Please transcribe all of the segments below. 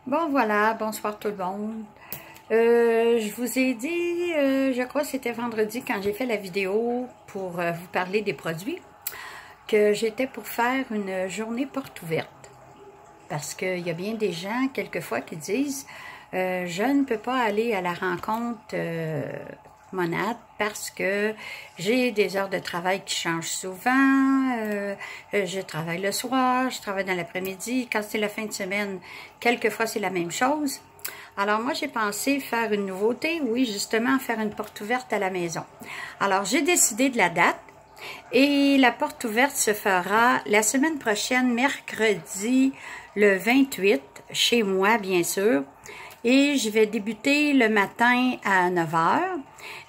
Bon voilà, bonsoir tout le monde. Je vous ai dit, je crois que c'était vendredi quand j'ai fait la vidéo pour vous parler des produits, que j'étais pour faire une journée porte ouverte. Parce qu'il y a bien des gens, quelquefois, qui disent je ne peux pas aller à la rencontre Monade parce que j'ai des heures de travail qui changent souvent, je travaille le soir, je travaille dans l'après-midi, quand c'est la fin de semaine, quelquefois c'est la même chose. Alors moi j'ai pensé faire une nouveauté, oui justement faire une porte ouverte à la maison. Alors j'ai décidé de la date et la porte ouverte se fera la semaine prochaine, mercredi le 28, chez moi bien sûr. Et je vais débuter le matin à 9 h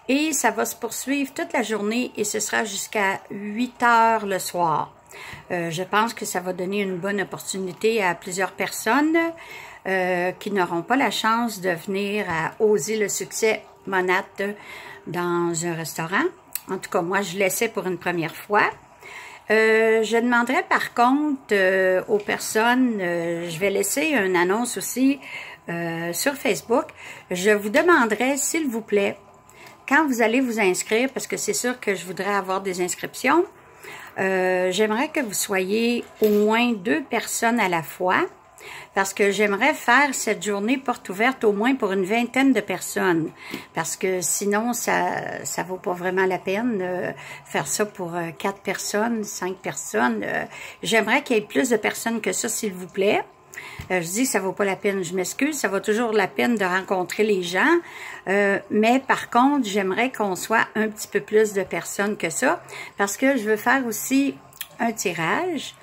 et ça va se poursuivre toute la journée et ce sera jusqu'à 8 h le soir. Je pense que ça va donner une bonne opportunité à plusieurs personnes qui n'auront pas la chance de venir à Oser le succès Monade dans un restaurant. En tout cas, moi, je l'essaie pour une première fois. Je demanderais par contre aux personnes, je vais laisser une annonce aussi sur Facebook, je vous demanderai s'il vous plaît, quand vous allez vous inscrire, parce que c'est sûr que je voudrais avoir des inscriptions, j'aimerais que vous soyez au moins 2 personnes à la fois, parce que j'aimerais faire cette journée porte ouverte au moins pour une vingtaine de personnes, parce que sinon ça vaut pas vraiment la peine faire ça pour 4 personnes, 5 personnes. J'aimerais qu'il y ait plus de personnes que ça, s'il vous plaît. Je dis que ça vaut pas la peine, je m'excuse, ça vaut toujours la peine de rencontrer les gens, mais par contre, j'aimerais qu'on soit un petit peu plus de personnes que ça, parce que je veux faire aussi un tirage.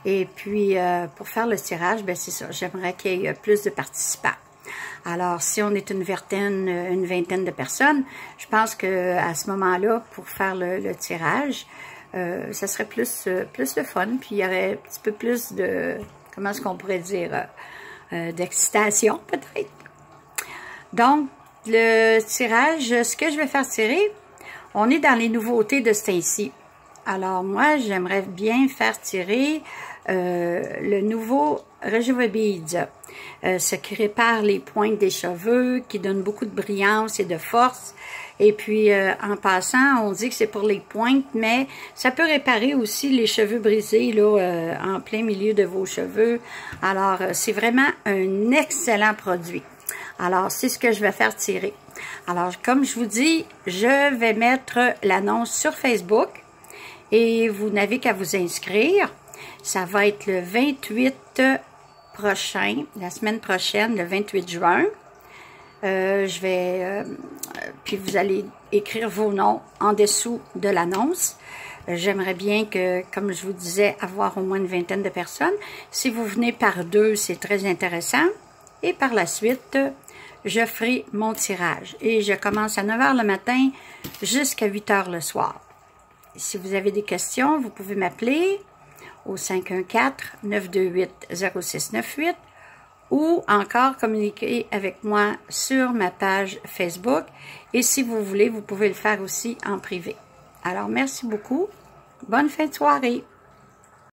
Et puis, pour faire le tirage, ben c'est ça, j'aimerais qu'il y ait plus de participants. Alors, si on est une vingtaine de personnes, je pense que à ce moment-là, pour faire le tirage, ça serait plus de fun, puis il y aurait un petit peu plus de, comment est-ce qu'on pourrait dire, d'excitation peut-être. Donc, le tirage, ce que je vais faire tirer, on est dans les nouveautés de ce temps-ci. Alors moi, j'aimerais bien faire tirer le nouveau Rejuve Beads, ce qui répare les pointes des cheveux, qui donne beaucoup de brillance et de force. Et puis, en passant, on dit que c'est pour les pointes, mais ça peut réparer aussi les cheveux brisés là, en plein milieu de vos cheveux. Alors, c'est vraiment un excellent produit. Alors, c'est ce que je vais faire tirer. Alors, comme je vous dis, je vais mettre l'annonce sur Facebook. Et vous n'avez qu'à vous inscrire. Ça va être le 28 prochain, la semaine prochaine, le 28 juin. Puis vous allez écrire vos noms en dessous de l'annonce. J'aimerais bien que, comme je vous disais, avoir au moins une vingtaine de personnes. Si vous venez par 2, c'est très intéressant. Et par la suite, je ferai mon tirage. Et je commence à 9 h le matin jusqu'à 8 h le soir. Si vous avez des questions, vous pouvez m'appeler au 514-928-0698 ou encore communiquer avec moi sur ma page Facebook. Et si vous voulez, vous pouvez le faire aussi en privé. Alors, merci beaucoup. Bonne fin de soirée.